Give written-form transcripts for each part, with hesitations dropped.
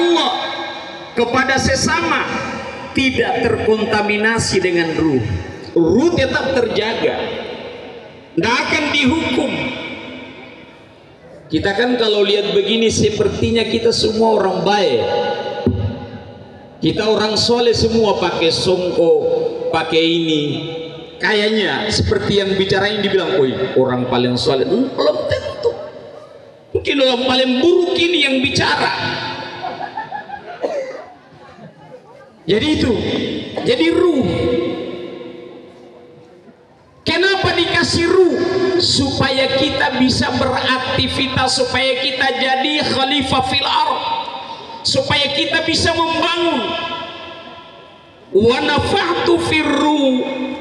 Allah, kepada sesama, tidak terkontaminasi dengan ruh. Ruh tetap terjaga, tidak akan dihukum. Kita kan kalau lihat begini sepertinya kita semua orang baik, kita orang soleh semua, pakai songko, pakai ini, kayaknya seperti yang bicarain dibilang, "Oi, orang paling soleh." Belum tentu, mungkin orang paling buruk ini yang bicara. Jadi itu, jadi ruh. Kenapa dikasih ruh? Supaya kita bisa beraktivitas, supaya kita jadi khalifah fil ardh, supaya kita bisa membangun. Wa nafa'tu fir ruh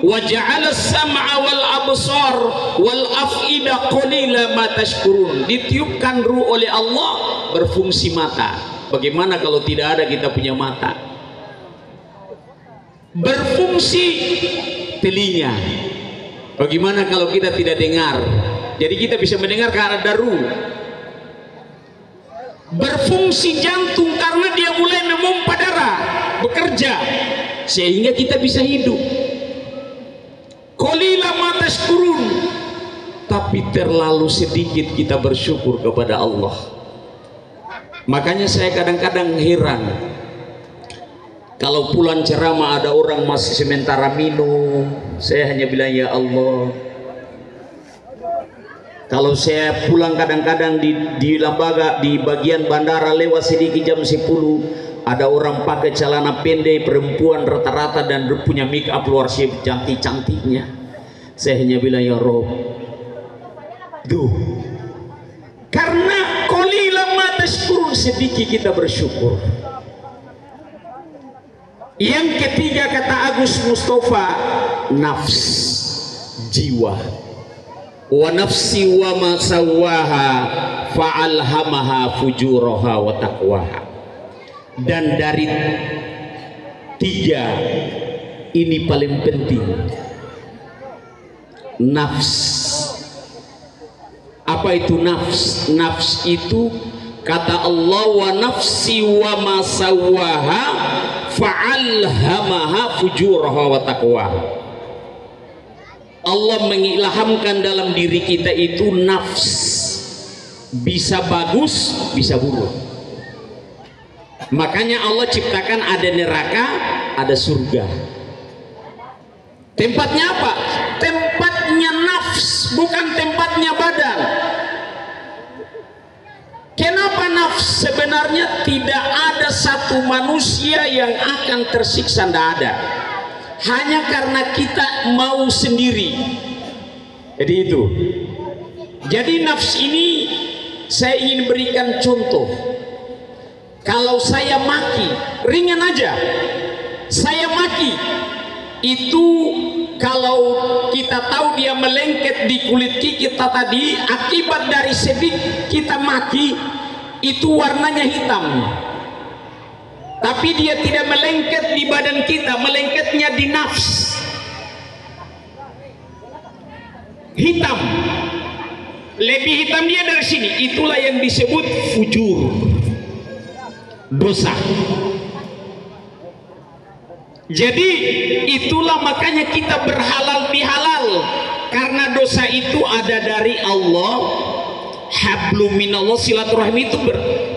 wa ja'ala as-sam'a wal absar wal af'ida qalila ma tashkurun. Ditiupkan ruh oleh Allah, berfungsi mata. Bagaimana kalau tidak ada kita punya mata? Berfungsi telinga. Bagaimana kalau kita tidak dengar? Jadi kita bisa mendengar karena ada ruh. Berfungsi jantung karena dia mulai memompa darah, bekerja sehingga kita bisa hidup. Qalila ma tashkurun, tapi terlalu sedikit kita bersyukur kepada Allah. Makanya saya kadang-kadang heran kalau pulang ceramah ada orang masih sementara minum, saya hanya bilang ya Allah. Kalau saya pulang kadang-kadang di lembaga, di bagian bandara lewat sedikit jam 10, ada orang pakai celana pendek, perempuan rata-rata dan punya make up luar biasa cantik-cantiknya. Saya hanya bilang ya Rob. Duh. Karena qalila ma tashkurun, sedikit kita bersyukur. Yang ketiga kata Agus Mustafa, nafs, jiwa. Wa nafsi wa ma sawaha fa'alhamaha fujuraha wa taqwaha. Dan dari tiga ini paling penting, nafs. Apa itu nafs? Nafs itu kata Allah, wa nafsi wa ma sawaha fa'alhamaha fujuraha wa taqwaha. Allah mengilhamkan dalam diri kita itu nafs, bisa bagus bisa buruk. Makanya Allah ciptakan ada neraka, ada surga. Tempatnya apa? Tempatnya nafs, bukan tempatnya badan. Kenapa nafs? Sebenarnya tidak ada satu manusia yang akan tersiksa, tidak ada. Hanya karena kita mau sendiri. Jadi itu. Jadi nafs ini saya ingin berikan contoh. Kalau saya maki, ringan aja. Saya maki, itu kalau kita tahu dia melengket di kulit kita tadi, akibat dari sedikit kita maki, itu warnanya hitam. Tapi dia tidak melengket di badan kita, melengketnya di nafs. Hitam. Lebih hitam dia dari sini. Itulah yang disebut fujur. Dosa. Jadi itulah makanya kita berhalal bihalal. Karena dosa itu ada dari Allah. Hablum minallah, silaturahmi itu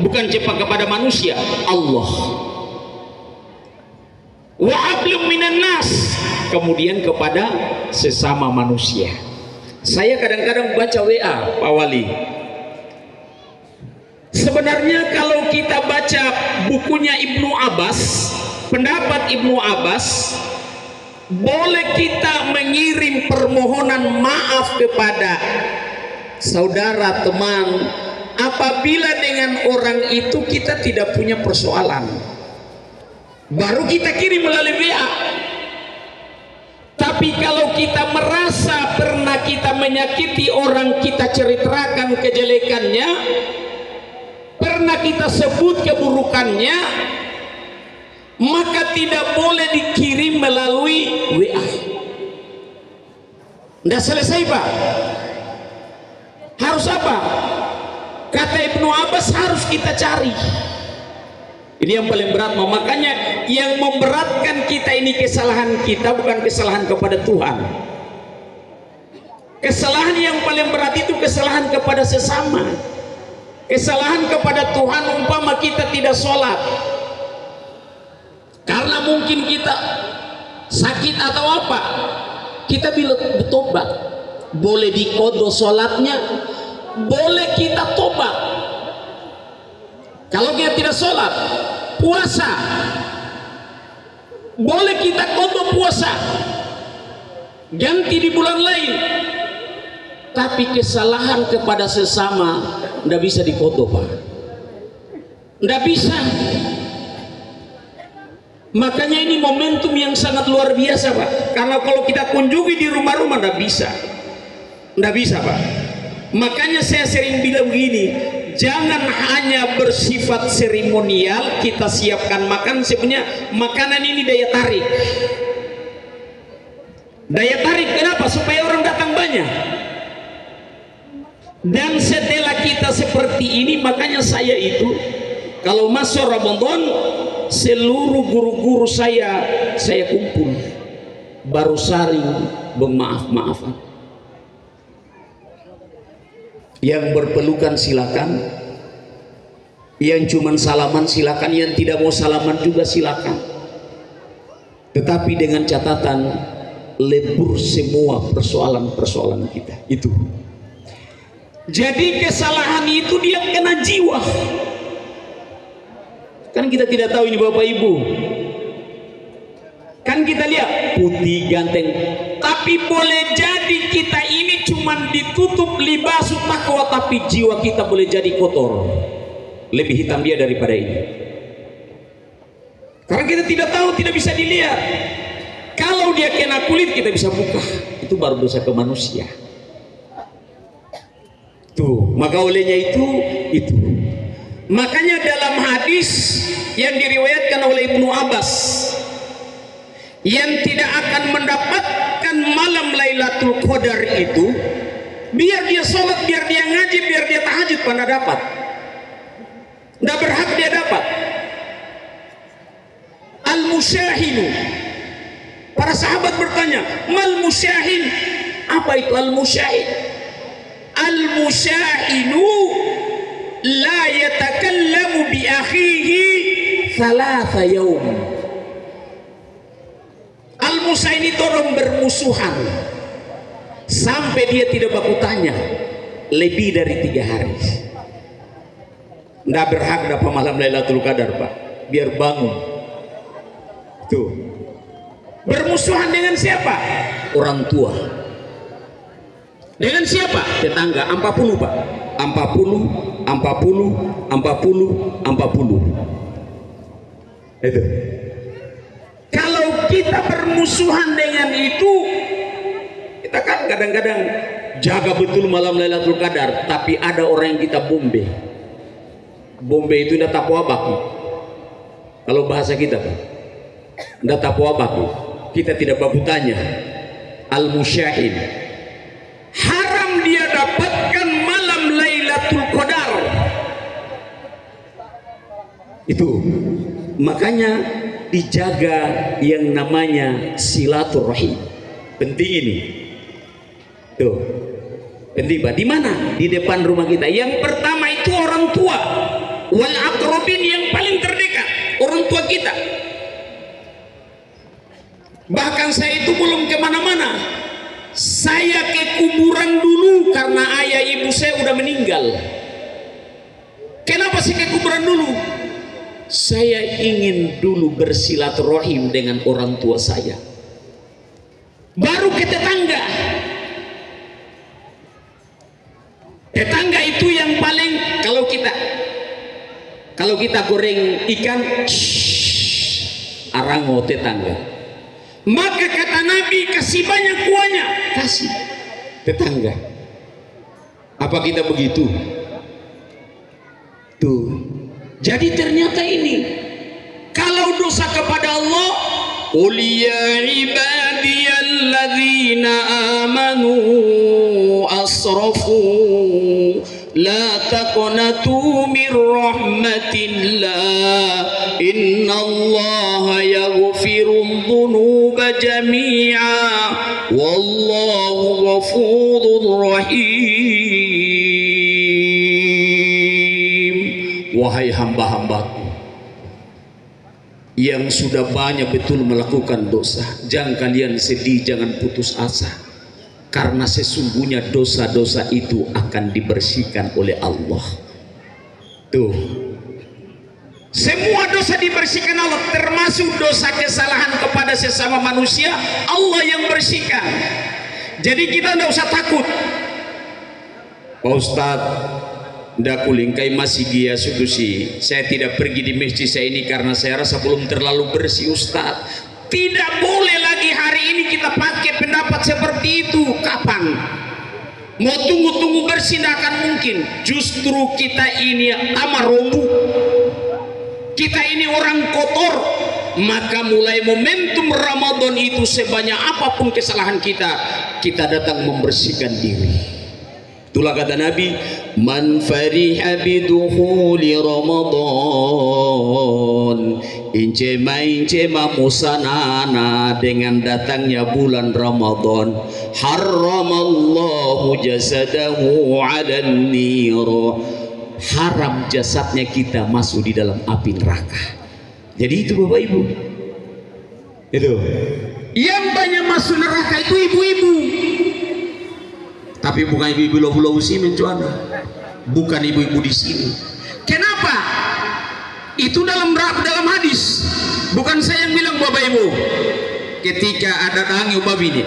bukan cepat kepada manusia, Allah. Wa hablum minan nas, kemudian kepada sesama manusia. Saya kadang-kadang baca WA Pak Wali. Sebenarnya kalau kita baca bukunya Ibnu Abbas, pendapat Ibnu Abbas, boleh kita mengirim permohonan maaf kepada saudara, teman, apabila dengan orang itu kita tidak punya persoalan, baru kita kirim melalui WA. Tapi kalau kita merasa pernah kita menyakiti orang, kita ceritakan kejelekannya, pernah kita sebut keburukannya, maka tidak boleh dikirim melalui WA. Tidak selesai Pak. Harus apa? Kata Ibnu Abbas, harus kita cari. Ini yang paling berat. Makanya yang memberatkan kita ini kesalahan kita, bukan kesalahan kepada Tuhan. Kesalahan yang paling berat itu kesalahan kepada sesama. Kesalahan kepada Tuhan, umpama kita tidak sholat karena mungkin kita sakit atau apa, kita bila bertobat, boleh dikodo sholatnya, boleh kita tobat. Kalau kita tidak sholat, puasa, boleh kita kodo puasa, ganti di bulan lain. Tapi kesalahan kepada sesama tidak bisa dikodo, Pak. Tidak bisa. Makanya ini momentum yang sangat luar biasa, Pak. Karena kalau kita kunjungi di rumah-rumah tidak bisa. Tidak bisa, Pak. Makanya saya sering bilang begini, jangan hanya bersifat seremonial, kita siapkan makan. Sebenarnya makanan ini daya tarik. Daya tarik kenapa? Supaya orang datang banyak. Dan setelah kita seperti ini, makanya saya itu kalau masuk Ramadan, seluruh guru-guru saya kumpul, baru saling bermaaf-maafan. Yang berpelukan silakan, yang cuman salaman silakan, yang tidak mau salaman juga silakan. Tetapi dengan catatan lebur semua persoalan-persoalan kita itu. Jadi kesalahan itu dia kena jiwa. Kan kita tidak tahu ini Bapak Ibu. Kan kita lihat putih ganteng, tapi boleh jadi kita ini cuman ditutup libasu takwa, tapi jiwa kita boleh jadi kotor. Lebih hitam dia daripada ini. Karena kita tidak tahu, tidak bisa dilihat. Kalau dia kena kulit kita bisa buka. Itu baru dosa ke manusia. Tuh, maka olehnya itu. Makanya dalam hadis yang diriwayatkan oleh Ibnu Abbas, yang tidak akan mendapatkan malam Lailatul Qadar itu, biar dia sholat, biar dia ngaji, biar dia tahajud, pada dapat. Tidak berhak dia dapat. Al-musyahinu. Para sahabat bertanya, mal musyahin? Apa itu al-musyahin? Al-musyahinu la yatakallamu bi akhihi thalatha yaum. Al-musyahin itu orang bermusuhan sampai dia tidak baku tanya lebih dari 3 hari. Tidak berhak dapat malam Lailatul Qadar, Pak. Biar bangun. Tuh. Bermusuhan dengan siapa? Orang tua. Dengan siapa? Tetangga. 40, Pak. 40. Itu. Kalau kita bermusuhan dengan itu, kita kan kadang-kadang jaga betul malam Lailatul Qadar, tapi ada orang yang kita bombe. Bombe itu tidak tapu abak. Kalau bahasa kita, Pak. Tidak tapu abak. Kita tidak baku tanya. Al-musyahin. Haram dia dapatkan malam Lailatul Qadar. Itu. Makanya dijaga yang namanya silaturahim. Penting ini. Tuh. Penting, Pak. Di mana? Di depan rumah kita. Yang pertama itu orang tua. Wal aqrabin, yang paling terdekat. Orang tua kita. Bahkan saya itu belum kemana-mana, saya ke kuburan dulu karena ayah ibu saya udah meninggal. Kenapa sih ke kuburan dulu? Saya ingin dulu bersilaturahim dengan orang tua saya, baru ke tetangga. Tetangga itu yang paling, kalau kita goreng ikan, arango tetangga. Maka kata Nabi, kasih banyak kuahnya, kasih tetangga. Apa kita begitu? Tuh. Jadi ternyata ini, kalau dosa kepada Allah, qul ya ibadiyalladzina amanu asrafu La taqnatu min rahmatillah, innallaha yaghfirudz dzunuba jami'a, wallahu ghafurur rahim. Wahai hamba-hambaku yang sudah banyak betul melakukan dosa, jangan kalian sedih, jangan putus asa. Karena sesungguhnya dosa-dosa itu akan dibersihkan oleh Allah. Tuh, semua dosa dibersihkan Allah, termasuk dosa kesalahan kepada sesama manusia, Allah yang bersihkan. Jadi kita tidak usah takut. Pak Ustadz, ndak kulingkai masih dia sudusi. Saya tidak pergi di masjid saya ini karena saya rasa belum terlalu bersih, Ustadz. Tidak boleh lagi hari ini kita pakai pendapat seperti itu. Kapan? Mau tunggu-tunggu bersih tidak akan mungkin. Justru kita ini amarobu, kita ini orang kotor. Maka mulai momentum Ramadan itu, sebanyak apapun kesalahan kita, kita datang membersihkan diri. Itulah kata Nabi, man fariha bidukhuli Ramadan, incema musanana dengan datangnya bulan Ramadan, haramallahu jasadahu 'alan nir, haram jasadnya kita masuk di dalam api neraka. Jadi itu Bapak Ibu, itu yang banyak masuk neraka itu ibu-ibu. Tapi bukan ibu-ibu Pulau sini mencuana, bukan ibu-ibu di sini. Kenapa? Itu dalam hadis, bukan saya yang bilang Bapak Ibu. Ketika ada dangi babi ini,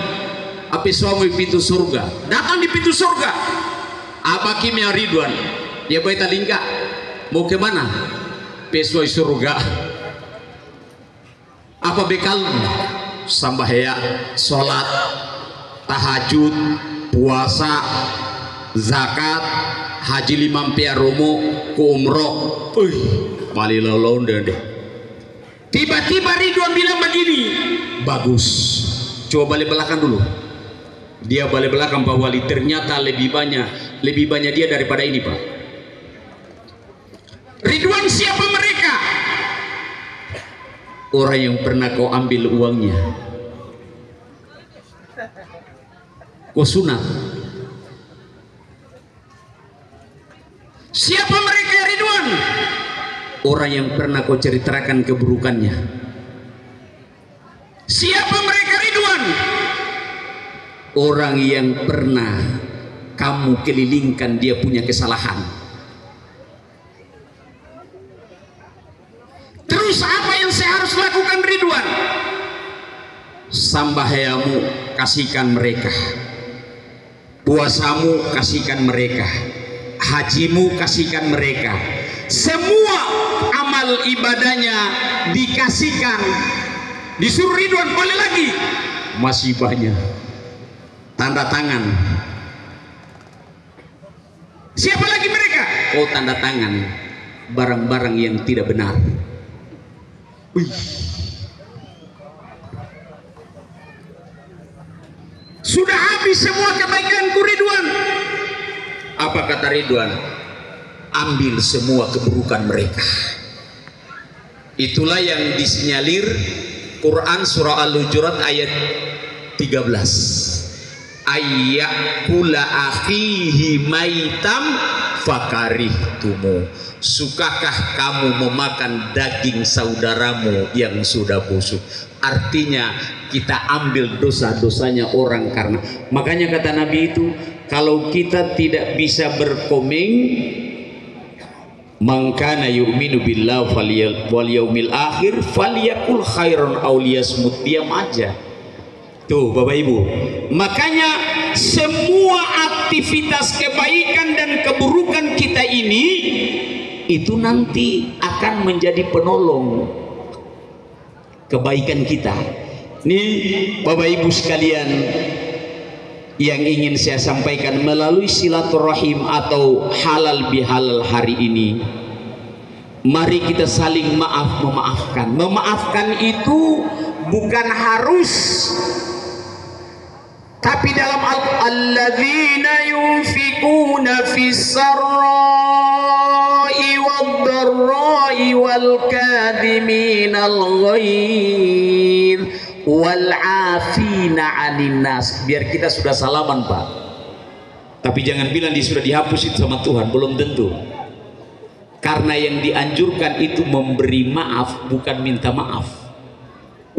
api suami pintu surga, datang di pintu surga. Apa kimia Ridwan? Ya baita lingka, mau kemana? Pesuai surga. Apa bekalmu? Sambahaya, sholat, tahajud, puasa, zakat, haji 5 romo, ke umroh. Mali laulun deh. Tiba-tiba Ridwan bilang begini, bagus. Coba balik belakang dulu. Dia balik belakang Pak Wali, ternyata lebih banyak dia daripada ini Pak. Ridwan siapa mereka? Orang yang pernah kau ambil uangnya, kau sunat. Siapa mereka Ridwan? Orang yang pernah kau ceritakan keburukannya. Siapa mereka Ridwan? Orang yang pernah kamu kelilingkan dia punya kesalahan. Terus apa yang saya harus lakukan Ridwan? Sambahayamu kasihkan mereka, puasamu kasihkan mereka, hajimu kasihkan mereka, semua amal ibadahnya dikasihkan. Disuruh Ridwan boleh lagi, masih banyak. Tanda tangan. Siapa lagi mereka? Kau tanda tangan barang-barang yang tidak benar. Sudah habis semua kebaikanku Ridwan. Apa kata Ridwan? Ambil semua keburukan mereka. Itulah yang disinyalir Quran surah Al-Hujurat ayat 13. Ayyakula akhihi maitam fakarihtumu. Sukakah kamu memakan daging saudaramu yang sudah busuk? Artinya kita ambil dosa-dosanya orang. Karena makanya kata Nabi itu, kalau kita tidak bisa berkomeng, man kana yu'minu billahi wal yaumil akhir falyakul khairan aw liyasmut, diam aja. Tuh Bapak Ibu, makanya semua aktivitas kebaikan dan keburukan kita ini itu nanti akan menjadi penolong kebaikan kita. Nih Bapak Ibu sekalian, yang ingin saya sampaikan melalui silaturahim atau halal bihalal hari ini, mari kita saling memaafkan. Memaafkan itu bukan harus Tapi dalam alladzina yunfikuna fis sarra'i wad-dharra'i wal kadhiminal ghaidh wal 'afina 'anil nas. Biar kita sudah salaman, Pak. Tapi jangan bilang sudah dihapus itu sama Tuhan, belum tentu. Karena yang dianjurkan itu memberi maaf, bukan minta maaf.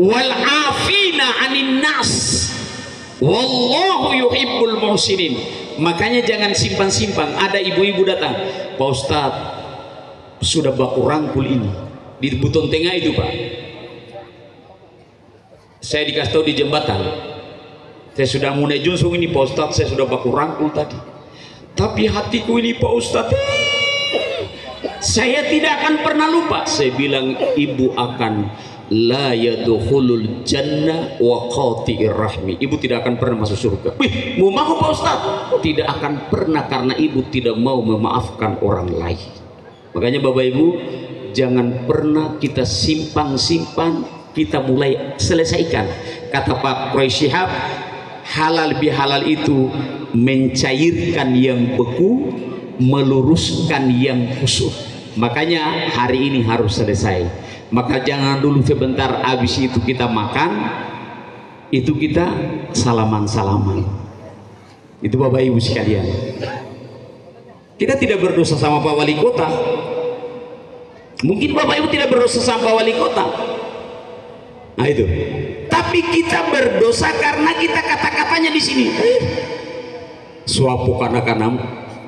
Wal 'afina 'anil nas. Wallahu yuhibbul muhsinin. Makanya jangan simpan-simpan. Ada ibu-ibu datang, Pak Ustadz, sudah baku rangkul ini di buton tengah itu, Pak. Saya dikasih tahu di jembatan, saya sudah mulai junsung ini, Pak Ustadz, saya sudah baku rangkul tadi. Tapi hatiku ini, Pak Ustadz, saya tidak akan pernah lupa. Saya bilang, ibu akan la yadkhulul jannah wa qati'ir rahmi. Ibu tidak akan pernah masuk surga. Wih, mau Pak Ustaz? Tidak akan pernah, karena ibu tidak mau memaafkan orang lain. Makanya Bapak Ibu, jangan pernah kita simpan-simpan, kita mulai selesaikan. Kata Pak Quraisy Shihab, halal bihalal itu mencairkan yang beku, meluruskan yang kusut. Makanya hari ini harus selesai. Maka jangan dulu sebentar, habis itu kita makan, itu kita salaman-salaman. Itu Bapak Ibu sekalian. Kita tidak berdosa sama Pak Wali Kota. Mungkin Bapak Ibu tidak berdosa sama Pak Wali Kota. Nah itu. Tapi kita berdosa karena kita kata-katanya di sini. Suapu karena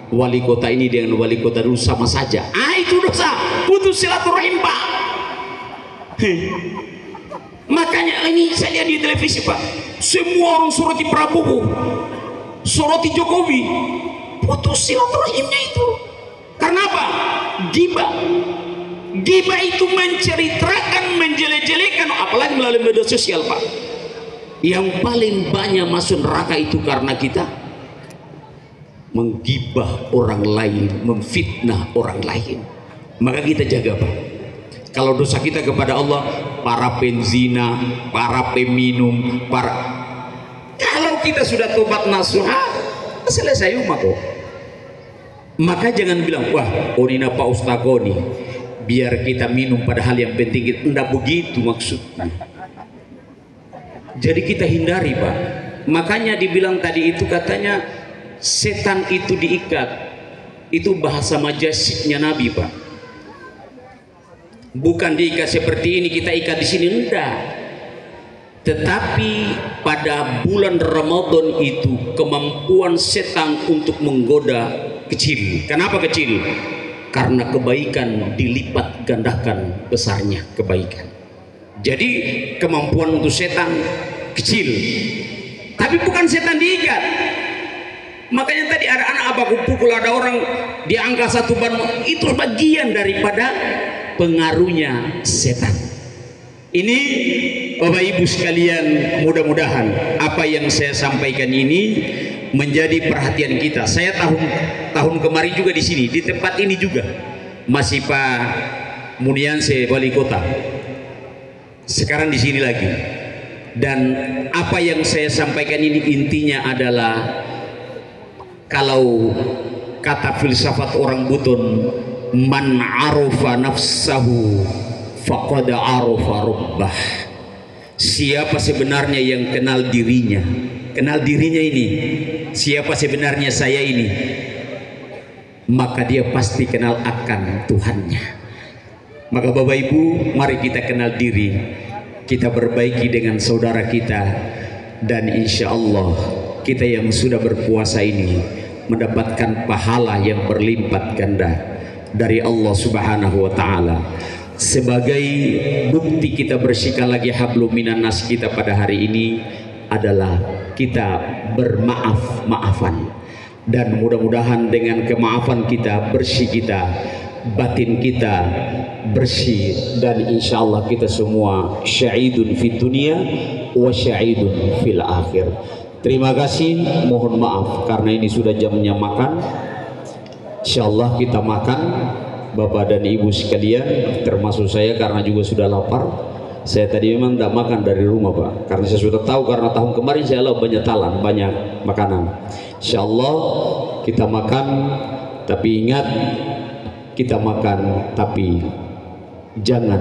wali kota ini dengan wali kota dulu sama saja. Itu dosa. Putus silaturahim, Pak. Makanya ini saya lihat di televisi, Pak, semua orang soroti Prabowo, soroti Jokowi, putus silaturahimnya itu. Karena apa? Gibah. Gibah itu menceritakan, menjelek-jelekan, apalagi melalui media sosial, Pak. Yang paling banyak masuk neraka itu karena kita menggibah orang lain, memfitnah orang lain. Maka kita jaga, Pak. Kalau dosa kita kepada Allah, para penzina, para peminum, kalau kita sudah tobat nasuha, selesai umat kok. Maka jangan bilang, wah, orina Pak Ustagoni, biar kita minum padahal yang penting. Tidak begitu maksudnya. Jadi kita hindari, Pak. Makanya dibilang tadi itu, katanya setan itu diikat. Itu bahasa majasiknya Nabi, Pak. Bukan diikat seperti ini, kita ikat di sini, enggak. Tetapi pada bulan Ramadan itu kemampuan setan untuk menggoda kecil. Kenapa kecil? Karena kebaikan dilipat gandakan besarnya kebaikan. Jadi kemampuan untuk setan kecil. Tapi bukan setan diikat. Makanya tadi ada anak abaku pukul, ada orang diangkat satu ban, itu bagian daripada pengaruhnya setan. Ini Bapak Ibu sekalian, mudah-mudahan apa yang saya sampaikan ini menjadi perhatian kita. Saya tahun kemarin juga di sini, di tempat ini juga masih Pak Munianse Wali Kota. Sekarang di sini lagi. Dan apa yang saya sampaikan ini intinya adalah, kalau kata filsafat orang Buton, man arofa nafsahu faqad arofa rabbah. Siapa sebenarnya yang kenal dirinya, kenal dirinya ini, siapa sebenarnya saya ini, maka dia pasti kenal akan Tuhannya. Maka Bapak Ibu, mari kita kenal diri, kita perbaiki dengan saudara kita, dan insya Allah kita yang sudah berpuasa ini mendapatkan pahala yang berlipat ganda dari Allah Subhanahu wa Ta'ala. Sebagai bukti kita bersihkan lagi hablum minan nas kita pada hari ini adalah kita bermaaf-maafan, dan mudah-mudahan dengan kemaafan kita bersih, kita batin kita bersih, dan insya Allah kita semua syahidun fid dunia wa syahidun fil akhir. Terima kasih, mohon maaf karena ini sudah jamnya makan. Insyaallah kita makan, Bapak dan Ibu sekalian, termasuk saya karena juga sudah lapar. Saya tadi memang tidak makan dari rumah Pak, karena saya sudah tahu karena tahun kemarin saya lalu banyak talan, banyak makanan. Insya Allah kita makan, tapi ingat kita makan tapi jangan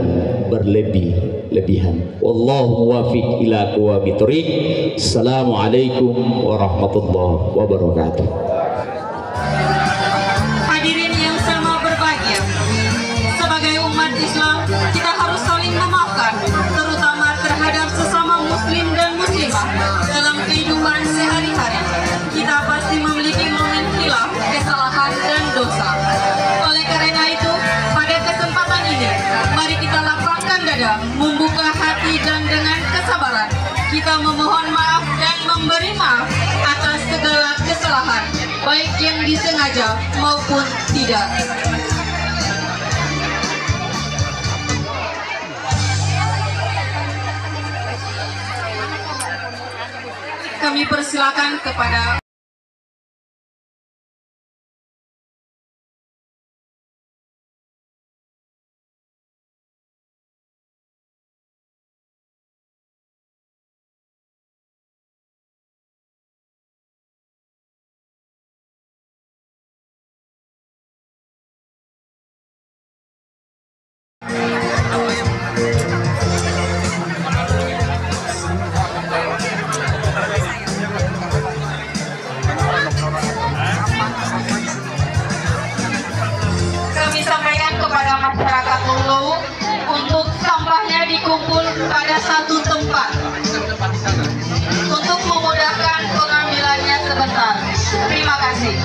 berlebih-lebihan. Wallahu muwaffiq ila aqwamit thoriq. Assalamualaikum warahmatullahi wabarakatuh. Hadirin yang sama berbahagia, sebagai umat Islam kita harus saling memaafkan, terutama terhadap sesama muslim dan muslimah dalam kehidupan sehari-hari. Kita pasti memiliki momen khilaf, kesalahan dan dosa. Oleh karena itu, pada kesempatan ini mari kita lapangkan dada, membuka hati, dan dengan kesabaran kita memohon maaf dan memberi maaf atas segala kesalahan, baik yang disengaja maupun tidak. Kami persilakan kepada masyarakat Lulu untuk sampahnya dikumpul pada satu tempat untuk memudahkan pengambilannya sebentar. Terima kasih.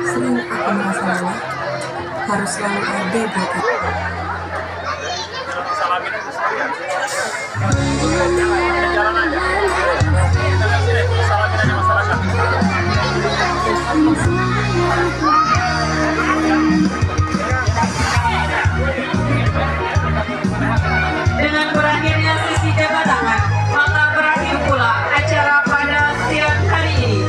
Sering aku merasa lelah, harus selalu ada buat aku. Dengan berakhirnya sesi jabat tangan, maka berakhir pula acara pada siang hari ini.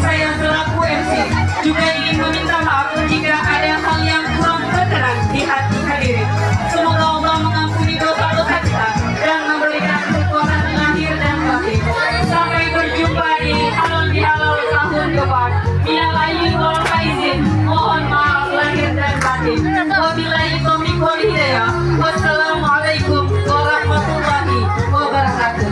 Saya selaku MC juga ingin meminta maaf jika ada hal yang kurang berkenan di hati hadirin. Semoga Allah mengampuni dosa-dosa kita dan memberikan kekuatan lahir dan batin. Sampai berjumpa di halal tahun depan. Minal aidin wal faizin. Mohon maaf lahir dan batin. Wabillahi taufiq wal hidayah. Wassalamualaikum warahmatullahi wabarakatuh.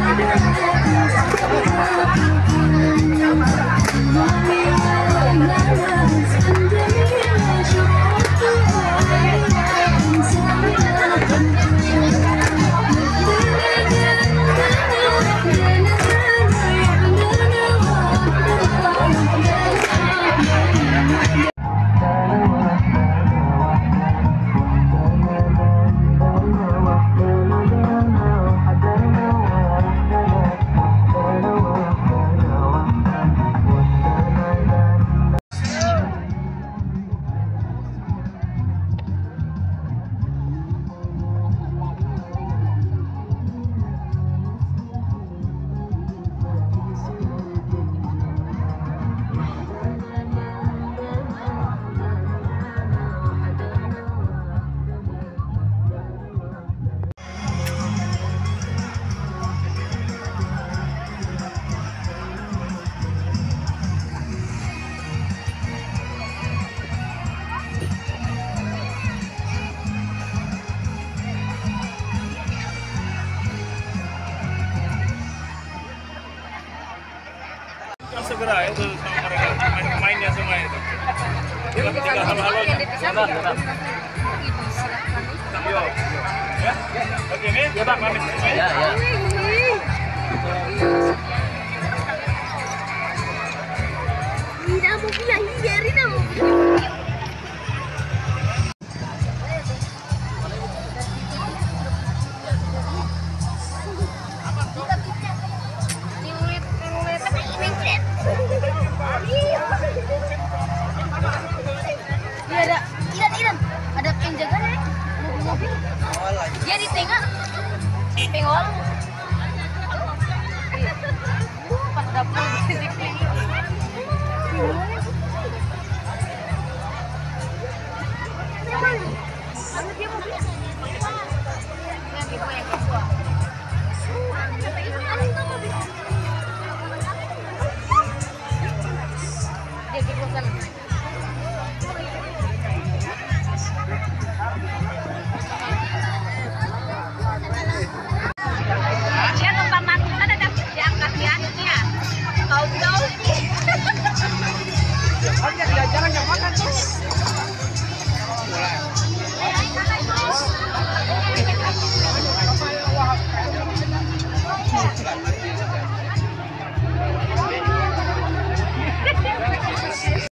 Segera itu sama mereka pemainnya semua itu. Tinggal halo-halo. Ya, oke nih. Ya bang, pamit. Ya. Tidak mau bilang biarin aku. Iya, ada penjaganya mobil. Dia di tengah pengol. Pas dapur di sini. Dia mobil. Yang ibu yang kedua. Dia kedua sana.